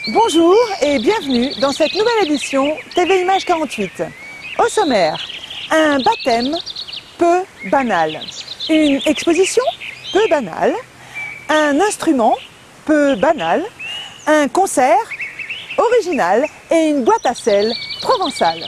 Bonjour et bienvenue dans cette nouvelle édition TV Image 48. Au sommaire, un baptême peu banal, une exposition peu banale, un instrument peu banal, un concert original et une boîte à sel provençale.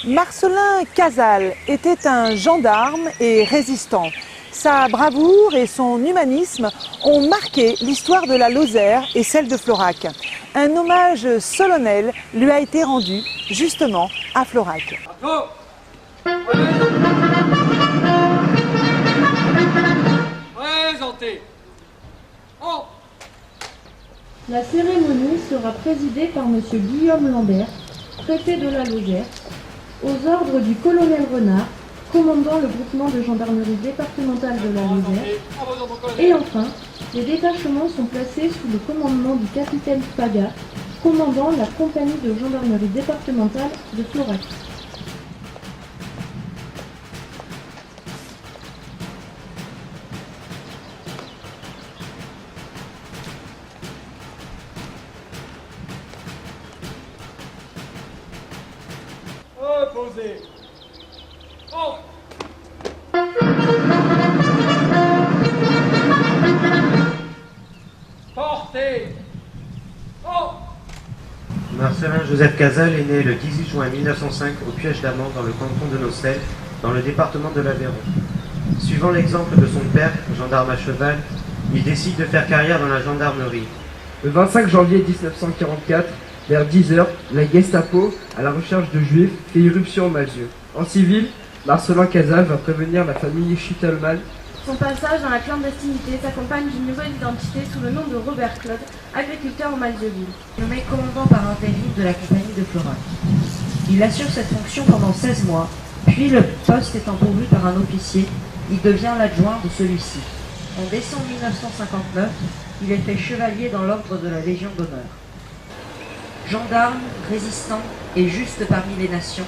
Marcellin Cazal était un gendarme et résistant. Sa bravoure et son humanisme ont marqué l'histoire de la Lozère et celle de Florac. Un hommage solennel lui a été rendu justement à Florac. Présentez. Oh. La cérémonie sera présidée par M. Guillaume Lambert, préfet de la Lozère, aux ordres du colonel Renard, commandant le groupement de gendarmerie départementale de la Lozère. Et enfin, les détachements sont placés sous le commandement du capitaine Paga, commandant la compagnie de gendarmerie départementale de Florac. Opposé. Oh. Portez. Oh. Marcellin Joseph Cazal est né le 18 juin 1905 au Piège d'Amand dans le canton de Nocelles, dans le département de l'Aveyron. Suivant l'exemple de son père, gendarme à cheval, il décide de faire carrière dans la gendarmerie. Le 25 janvier 1944, vers 10h, la Gestapo, à la recherche de juifs, fait irruption au Malzieu. En civil, Marcellin Cazal va prévenir la famille Schittelmann. Son passage dans la clandestinité s'accompagne d'une nouvelle identité sous le nom de Robert Claude, agriculteur au Malzieu-Ville. Nommé commandant par intérim de la compagnie de Florac. Il assure cette fonction pendant 16 mois, puis le poste étant pourvu par un officier, il devient l'adjoint de celui-ci. En décembre 1959, il est fait chevalier dans l'ordre de la Légion d'honneur. Gendarme, résistant et juste parmi les nations,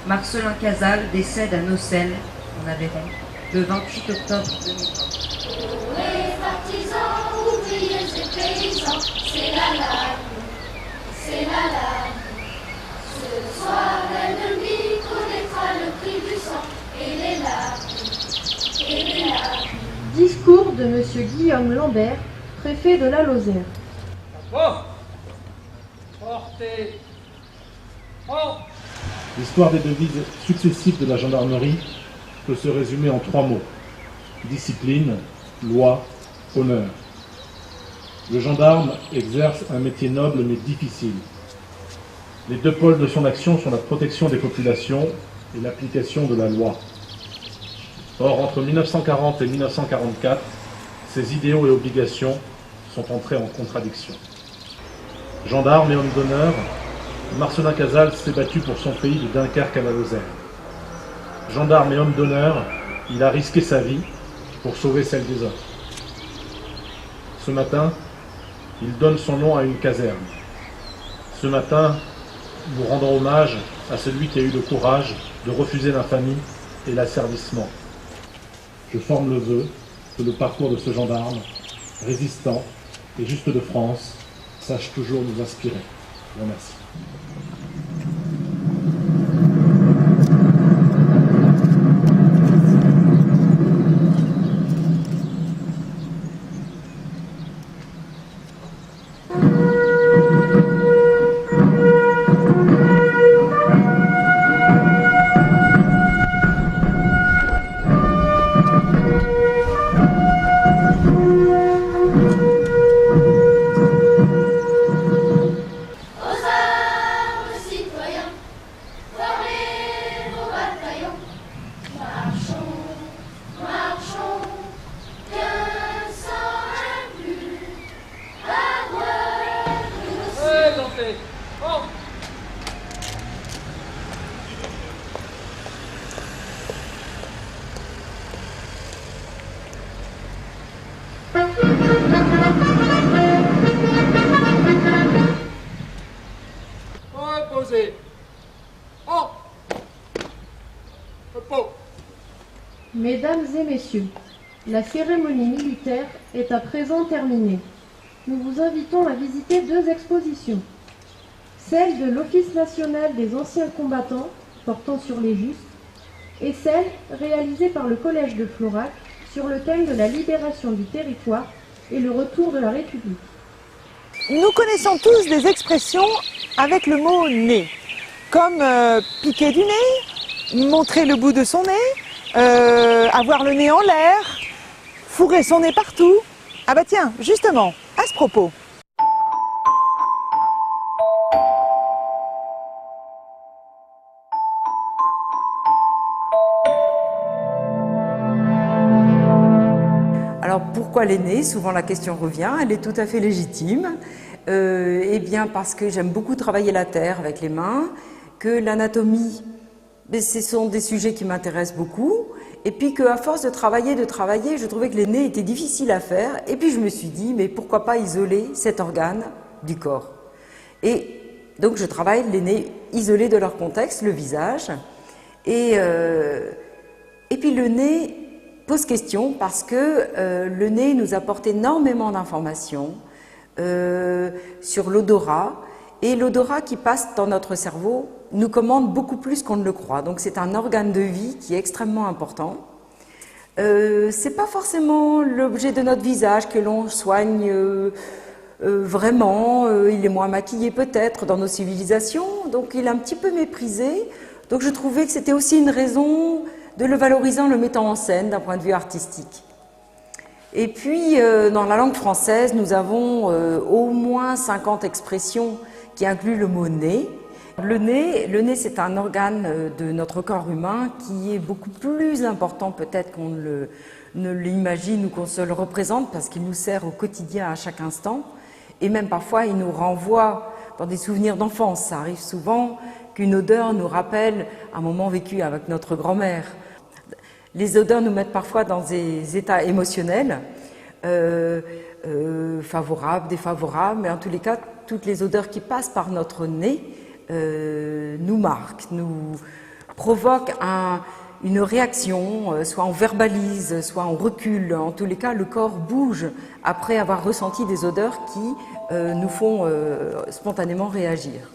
Marcellin Cazal décède à Nocelles, en Aveyron, le 28 octobre 2020. Pour les partisans, ouvriers et paysans, c'est la larme, c'est la larme. Ce soir, l'ennemi connaîtra le prix du sang et les larmes, et les larmes. Discours de M. Guillaume Lambert, préfet de la Lozère. Oh. Portez. Oh. L'histoire des devises successives de la gendarmerie peut se résumer en 3 mots. Discipline, loi, honneur. Le gendarme exerce un métier noble mais difficile. Les 2 pôles de son action sont la protection des populations et l'application de la loi. Or, entre 1940 et 1944, ces idéaux et obligations sont entrés en contradiction. Gendarme et homme d'honneur, Marcellin Cazal s'est battu pour son pays de Dunkerque à la Lozère. Gendarme et homme d'honneur, il a risqué sa vie pour sauver celle des autres. Ce matin, il donne son nom à une caserne. Ce matin, nous rendons hommage à celui qui a eu le courage de refuser l'infamie et l'asservissement. Je forme le vœu que le parcours de ce gendarme, résistant et juste de France, sache toujours nous inspirer. Je vous remercie. Aux armes, Mesdames et messieurs, la cérémonie militaire est à présent terminée. Nous vous invitons à visiter 2 expositions. Celle de l'Office national des anciens combattants, portant sur les justes, et celle réalisée par le Collège de Florac sur le thème de la libération du territoire et le retour de la République. Nous connaissons tous des expressions avec le mot nez, comme piquer du nez, montrer le bout de son nez, avoir le nez en l'air, fourrer son nez partout. Ah bah tiens, justement, à ce propos. Alors pourquoi les nez? Souvent la question revient, elle est tout à fait légitime. Eh bien parce que j'aime beaucoup travailler la terre avec les mains, que l'anatomie, ce sont des sujets qui m'intéressent beaucoup, et puis qu'à force de travailler, je trouvais que les nez étaient difficiles à faire, et puis je me suis dit, mais pourquoi pas isoler cet organe du corps? Et donc je travaille les nez isolés de leur contexte, le visage, et puis le nez pose question parce que le nez nous apporte énormément d'informations sur l'odorat, et l'odorat qui passe dans notre cerveau nous commande beaucoup plus qu'on ne le croit. Donc c'est un organe de vie qui est extrêmement important. C'est pas forcément l'objet de notre visage que l'on soigne vraiment, il est moins maquillé peut-être dans nos civilisations, donc il est un petit peu méprisé. Donc je trouvais que c'était aussi une raison de le valoriser en le mettant en scène d'un point de vue artistique. Et puis, dans la langue française, nous avons au moins 50 expressions qui incluent le mot nez. Le nez, c'est un organe de notre corps humain qui est beaucoup plus important peut-être qu'on ne l'imagine ou qu'on se le représente, parce qu'il nous sert au quotidien à chaque instant. Et même parfois, il nous renvoie dans des souvenirs d'enfance. Ça arrive souvent qu'une odeur nous rappelle un moment vécu avec notre grand-mère. Les odeurs nous mettent parfois dans des états émotionnels, favorables, défavorables, mais en tous les cas, toutes les odeurs qui passent par notre nez nous marquent, nous provoquent une réaction, soit on verbalise, soit on recule. En tous les cas, le corps bouge après avoir ressenti des odeurs qui nous font spontanément réagir.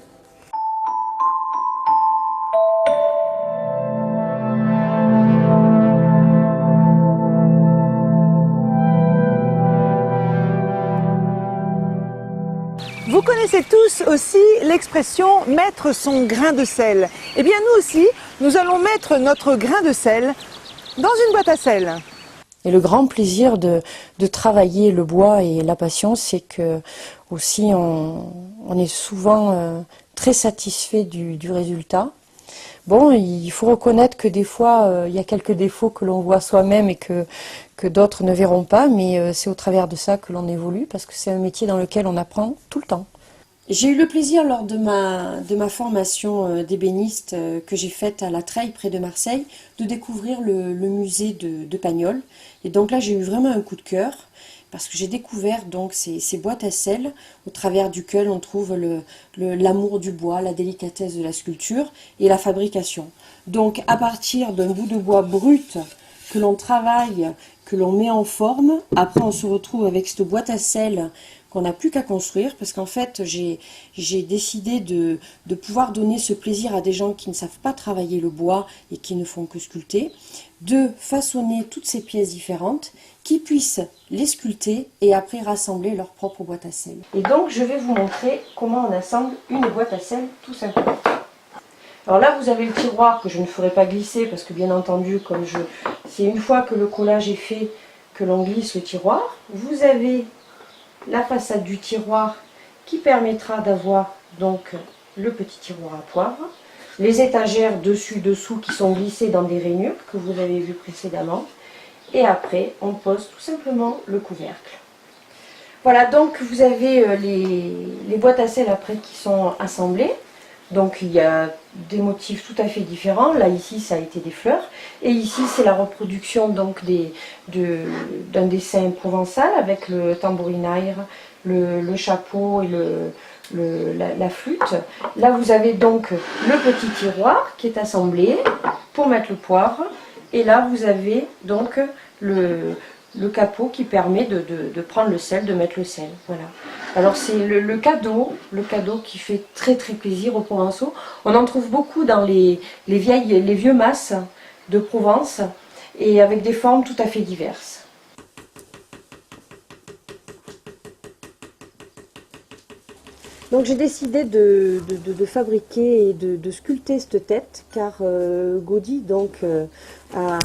Vous connaissez tous aussi l'expression « mettre son grain de sel ». Eh bien nous aussi, nous allons mettre notre grain de sel dans une boîte à sel. Et le grand plaisir de travailler le bois et la passion, c'est que aussi on est souvent très satisfait du résultat. Bon, il faut reconnaître que des fois, il y a quelques défauts que l'on voit soi-même et que d'autres ne verront pas, mais c'est au travers de ça que l'on évolue, parce que c'est un métier dans lequel on apprend tout le temps. J'ai eu le plaisir lors de ma formation d'ébéniste que j'ai faite à La Treille près de Marseille, de découvrir le musée de Pagnol. Et donc là, j'ai eu vraiment un coup de cœur, parce que j'ai découvert donc ces boîtes à sel au travers duquel on trouve l'amour du bois, la délicatesse de la sculpture et la fabrication. Donc à partir d'un bout de bois brut que l'on travaille, que l'on met en forme, après on se retrouve avec cette boîte à sel qu'on n'a plus qu'à construire, parce qu'en fait j'ai décidé de pouvoir donner ce plaisir à des gens qui ne savent pas travailler le bois et qui ne font que sculpter, de façonner toutes ces pièces différentes, qui puissent les sculpter et après rassembler leur propre boîte à sel. Et donc je vais vous montrer comment on assemble une boîte à sel tout simplement. Alors là vous avez le tiroir que je ne ferai pas glisser parce que bien entendu c'est une fois que le collage est fait que l'on glisse le tiroir. Vous avez la façade du tiroir qui permettra d'avoir donc le petit tiroir à poivre, les étagères dessus-dessous qui sont glissées dans des rainures que vous avez vu précédemment, et après on pose tout simplement le couvercle. Voilà, donc vous avez les boîtes à sel après qui sont assemblées. Donc il y a des motifs tout à fait différents. Là ici ça a été des fleurs, et ici c'est la reproduction donc d'un dessin provençal avec le tambourinaire, le chapeau et la flûte. Là vous avez donc le petit tiroir qui est assemblé pour mettre le poivre, Et là, vous avez donc le capot qui permet de prendre le sel, de mettre le sel. Voilà. Alors c'est le cadeau qui fait très très plaisir aux Provençaux. On en trouve beaucoup dans les vieux masses de Provence et avec des formes tout à fait diverses. Donc j'ai décidé de fabriquer et de sculpter cette tête car Gaudí donc a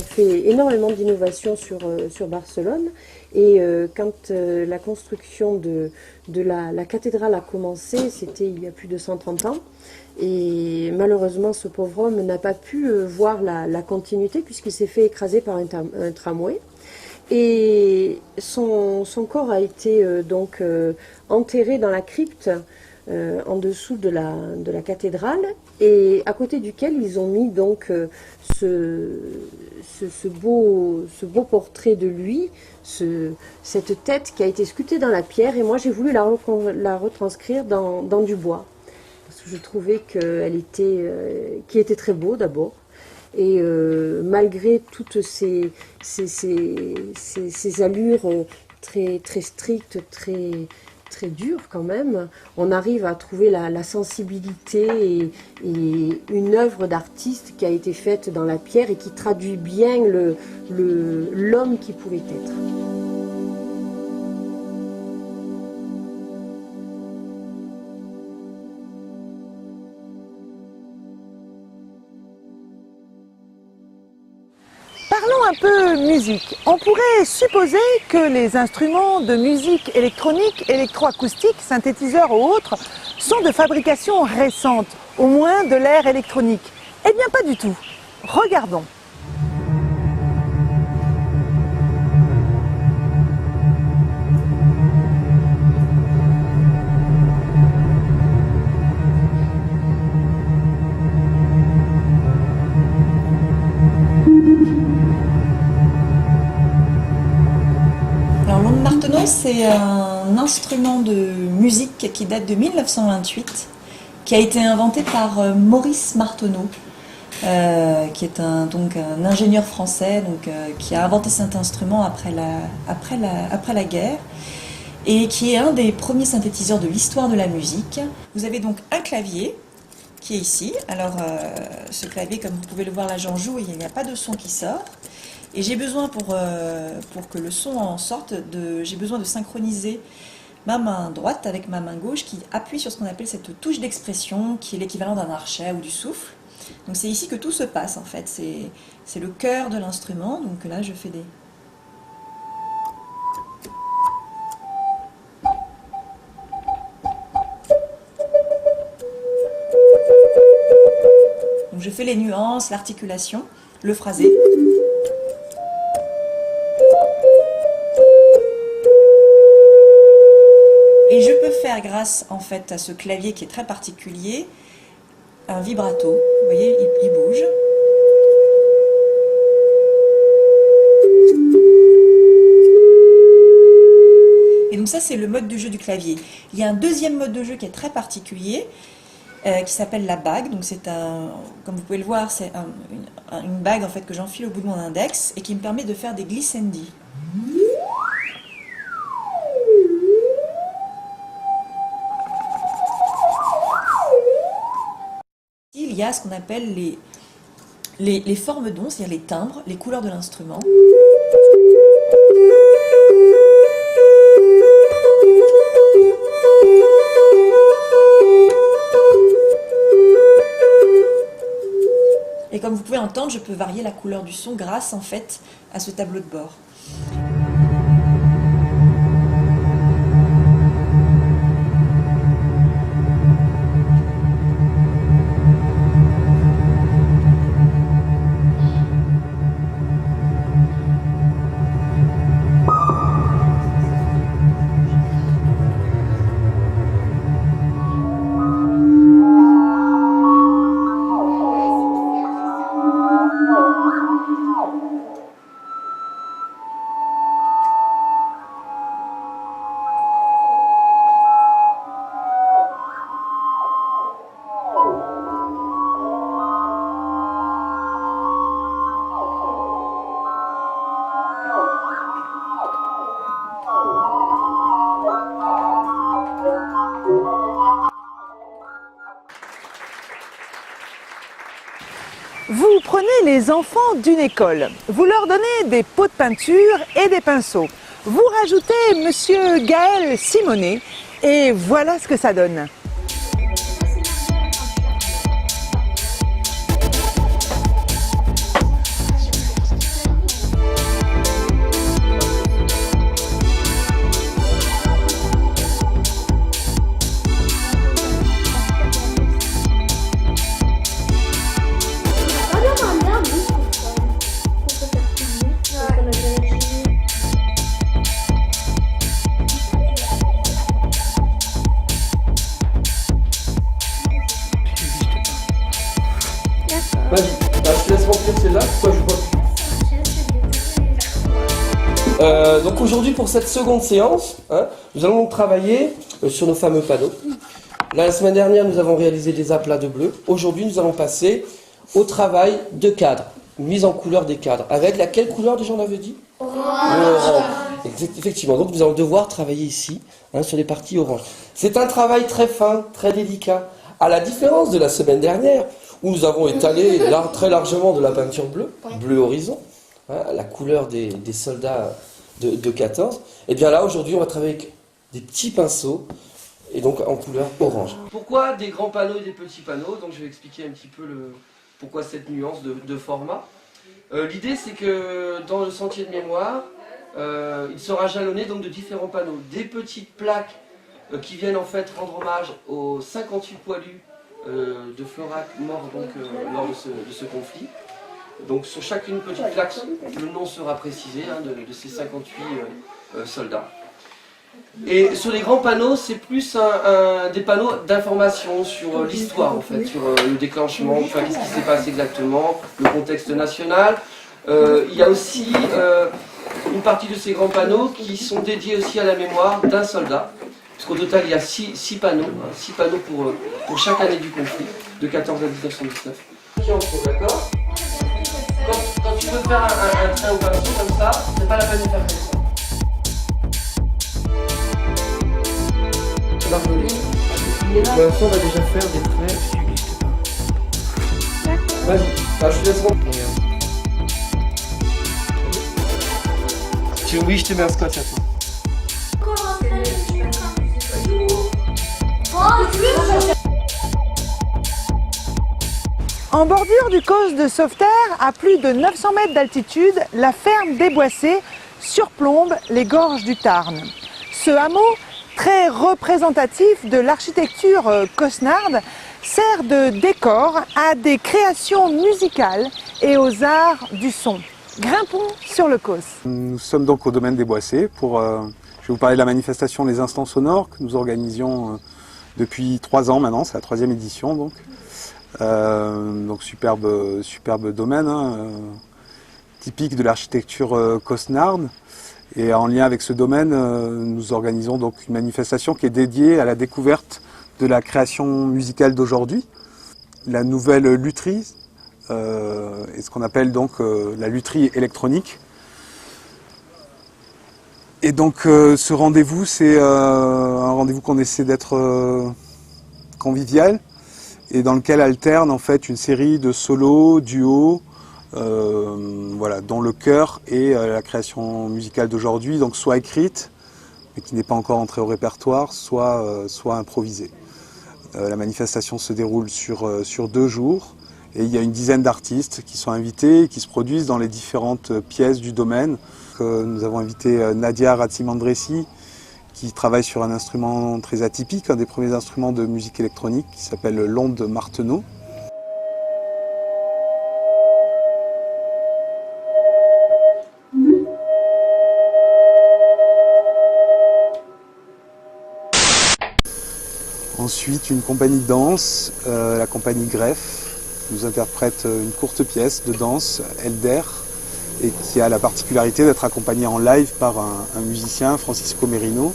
fait énormément d'innovations sur Barcelone et quand la construction de la cathédrale a commencé, c'était il y a plus de 130 ans et malheureusement ce pauvre homme n'a pas pu voir la continuité puisqu'il s'est fait écraser par un tramway. Et son corps a été donc enterré dans la crypte en dessous de la cathédrale et à côté duquel ils ont mis donc ce beau portrait de lui, cette tête qui a été sculptée dans la pierre et moi j'ai voulu la retranscrire dans du bois parce que je trouvais qu'il était très beau d'abord. Et malgré toutes ces allures très strictes, très dures quand même, on arrive à trouver la sensibilité et une œuvre d'artiste qui a été faite dans la pierre et qui traduit bien l'homme qui pouvait être. Parlons un peu musique. On pourrait supposer que les instruments de musique électronique, électroacoustique, synthétiseurs ou autres sont de fabrication récente, au moins de l'ère électronique. Eh bien pas du tout. Regardons. C'est un instrument de musique qui date de 1928, qui a été inventé par Maurice Marteneau, qui est un ingénieur français qui a inventé cet instrument après la guerre et qui est un des premiers synthétiseurs de l'histoire de la musique. Vous avez donc un clavier qui est ici. Alors ce clavier, comme vous pouvez le voir là, j'en joue et il n'y a pas de son qui sort. Et j'ai besoin, pour que le son en sorte, j'ai besoin de synchroniser ma main droite avec ma main gauche qui appuie sur ce qu'on appelle cette touche d'expression, qui est l'équivalent d'un archet ou du souffle. Donc c'est ici que tout se passe en fait, c'est le cœur de l'instrument. Donc là je fais des... Donc je fais les nuances, l'articulation, le phrasé. Et je peux faire, grâce en fait à ce clavier qui est très particulier, un vibrato. Vous voyez, il bouge. Et donc ça, c'est le mode de jeu du clavier. Il y a un deuxième mode de jeu qui est très particulier, qui s'appelle la bague. Donc c'est comme vous pouvez le voir, c'est une bague en fait que j'enfile au bout de mon index et qui me permet de faire des glissandi. Il y a ce qu'on appelle les formes d'ondes, c'est-à-dire les timbres, les couleurs de l'instrument. Et comme vous pouvez entendre, je peux varier la couleur du son grâce en fait à ce tableau de bord. Vous prenez les enfants d'une école, vous leur donnez des pots de peinture et des pinceaux. Vous rajoutez Monsieur Gaël Simonet et voilà ce que ça donne. Vas-y, je te laisse remplir celle-là, pourquoi je vois. Donc aujourd'hui pour cette seconde séance, nous allons travailler sur nos fameux panneaux. La semaine dernière nous avons réalisé des aplats de bleu. Aujourd'hui nous allons passer au travail de cadre, mise en couleur des cadres. Avec laquelle couleur déjà on avait dit ? Orange. Effectivement, donc nous allons devoir travailler ici sur les parties orange. C'est un travail très fin, très délicat. À la différence de la semaine dernière, où nous avons étalé très largement de la peinture bleue, bleu horizon, la couleur des soldats de 14. Et bien là, aujourd'hui, on va travailler avec des petits pinceaux, et donc en couleur orange. Pourquoi des grands panneaux et des petits panneaux? Donc je vais expliquer un petit peu pourquoi cette nuance de format. L'idée, c'est que dans le sentier de mémoire, il sera jalonné donc, de différents panneaux. Des petites plaques qui viennent en fait rendre hommage aux 58 poilus de Florac morts donc, lors de ce conflit. Donc sur chacune petite plaque, le nom sera précisé de ces 58 soldats. Et sur les grands panneaux, c'est plus des panneaux d'information sur l'histoire en fait, sur le déclenchement, qu'est-ce qui s'est passé exactement, le contexte national. Il y a aussi une partie de ces grands panneaux qui sont dédiés aussi à la mémoire d'un soldat. Puisqu'au total, il y a 6 panneaux, 6 panneaux pour chaque année du conflit, de 14 à 1919. Qui en faut, d'accord? Quand tu veux faire un trait au pinceau comme ça, c'est pas la peine de faire comme ça. Pour l'instant, on va déjà faire des traits. Vas-y, je te laisse remplir. Oui, je te mets un scotch à toi. En bordure du causse de Sauveterre, à plus de 900 mètres d'altitude, la ferme des Boissés surplombe les gorges du Tarn. Ce hameau, très représentatif de l'architecture cosnarde, sert de décor à des créations musicales et aux arts du son. Grimpons sur le causse. Nous sommes donc au domaine des Boissés je vais vous parler de la manifestation Les Instants Sonores que nous organisions depuis 3 ans maintenant, c'est la 3e édition donc. Donc superbe domaine, typique de l'architecture cosnarde. Et en lien avec ce domaine, nous organisons donc une manifestation qui est dédiée à la découverte de la création musicale d'aujourd'hui, la nouvelle lutherie, et ce qu'on appelle donc la lutherie électronique. Et donc ce rendez-vous, c'est un rendez-vous qu'on essaie d'être convivial, et dans lequel alterne en fait une série de solos, duos, voilà, dont le cœur est la création musicale d'aujourd'hui, donc soit écrite, mais qui n'est pas encore entrée au répertoire, soit improvisée. La manifestation se déroule sur 2 jours, et il y a une dizaine d'artistes qui sont invités et qui se produisent dans les différentes pièces du domaine. Nous avons invité Nadia Ratsimandressi, qui travaille sur un instrument très atypique, un des premiers instruments de musique électronique, qui s'appelle l'onde Martenot. Ensuite, une compagnie de danse, la compagnie Greff, nous interprète une courte pièce de danse, Elder, et qui a la particularité d'être accompagnée en live par un musicien, Francisco Merino.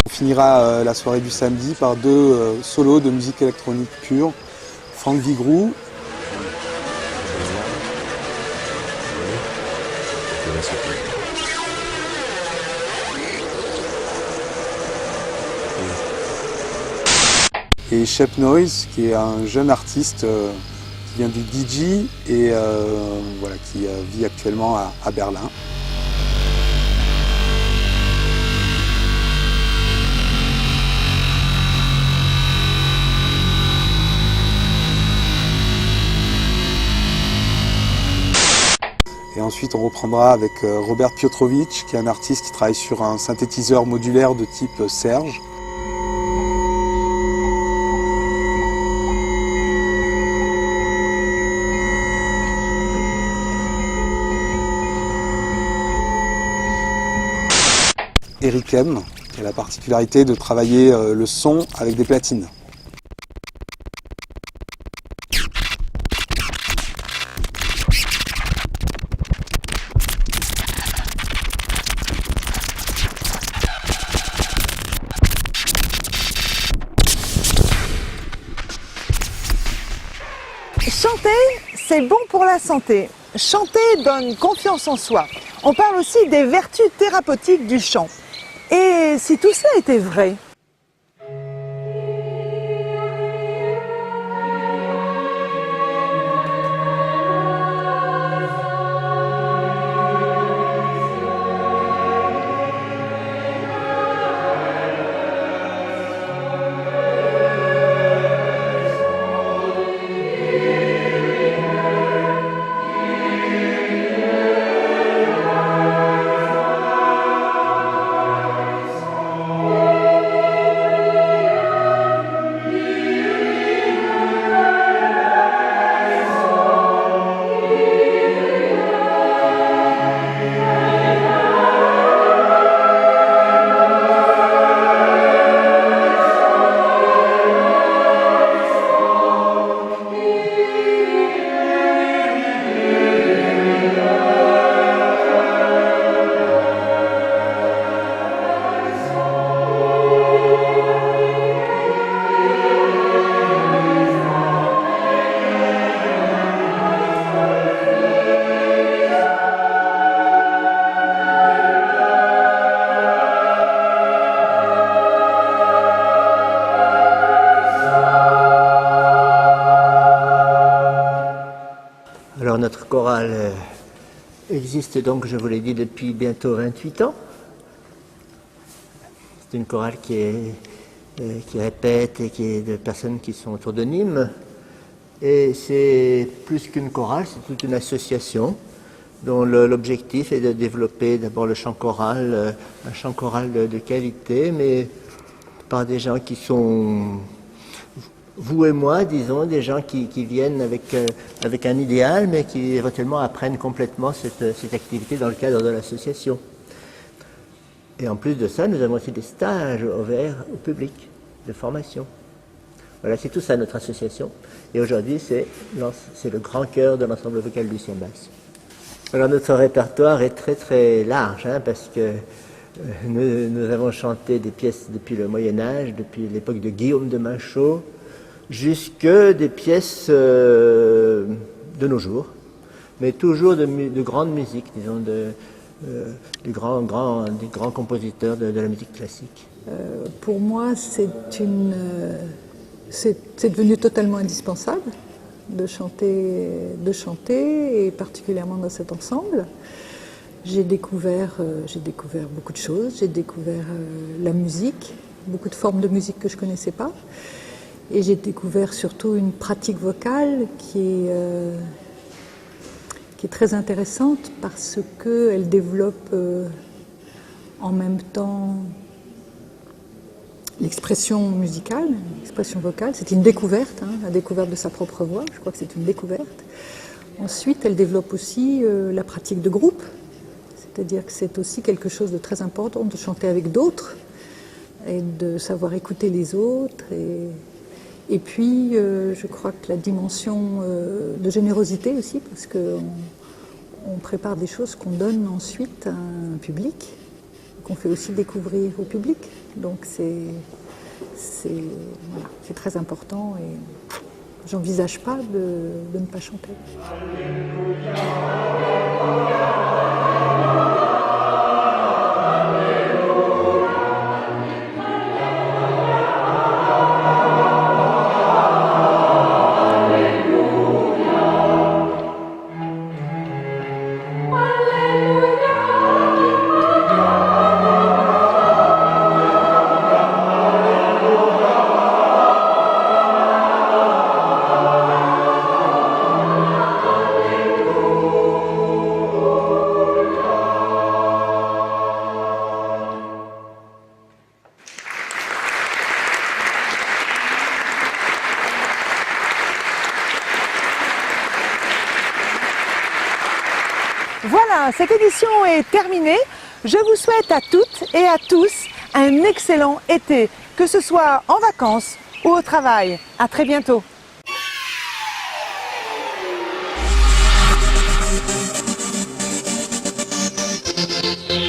On finira la soirée du samedi par 2 solos de musique électronique pure, Franck Vigroux et Shep Noise, qui est un jeune artiste qui vient du DJ et voilà, qui vit actuellement à Berlin. Et ensuite, on reprendra avec Robert Piotrowicz, qui est un artiste qui travaille sur un synthétiseur modulaire de type Serge. Eric M, qui a la particularité de travailler le son avec des platines. Chanter, c'est bon pour la santé. Chanter donne confiance en soi. On parle aussi des vertus thérapeutiques du chant. Et si tout ça était vrai? Alors notre chorale existe donc, je vous l'ai dit, depuis bientôt 28 ans. C'est une chorale qui répète et qui est de personnes qui sont autour de Nîmes. Et c'est plus qu'une chorale, c'est toute une association dont l'objectif est de développer d'abord le chant choral, un chant choral de qualité, mais par des gens qui sont, vous et moi, disons, des gens qui viennent avec un idéal, mais qui éventuellement apprennent complètement cette activité dans le cadre de l'association. Et en plus de ça, nous avons aussi des stages ouverts au public, de formation. Voilà, c'est tout ça notre association. Et aujourd'hui, c'est le grand cœur de l'ensemble vocal du Lucien Basse. Alors notre répertoire est très très large, hein, parce que nous avons chanté des pièces depuis le Moyen-Âge, depuis l'époque de Guillaume de Machaut, jusque des pièces de nos jours, mais toujours de grande musique, disons, des grands compositeurs de la musique classique. Pour moi, c'est devenu totalement indispensable de chanter, et particulièrement dans cet ensemble. J'ai découvert beaucoup de choses, j'ai découvert la musique, beaucoup de formes de musique que je ne connaissais pas, et j'ai découvert surtout une pratique vocale qui est très intéressante parce qu'elle développe en même temps l'expression musicale, l'expression vocale. C'est une découverte, hein, la découverte de sa propre voix, je crois que c'est une découverte. Ensuite, elle développe aussi la pratique de groupe, c'est-à-dire que c'est aussi quelque chose de très important de chanter avec d'autres et de savoir écouter les autres. Et puis, je crois que la dimension de générosité aussi, parce qu'on prépare des choses qu'on donne ensuite à un public, qu'on fait aussi découvrir au public. Donc c'est très important et j'envisage pas de ne pas chanter. Voilà, cette édition est terminée. Je vous souhaite à toutes et à tous un excellent été, que ce soit en vacances ou au travail. À très bientôt. Thank you.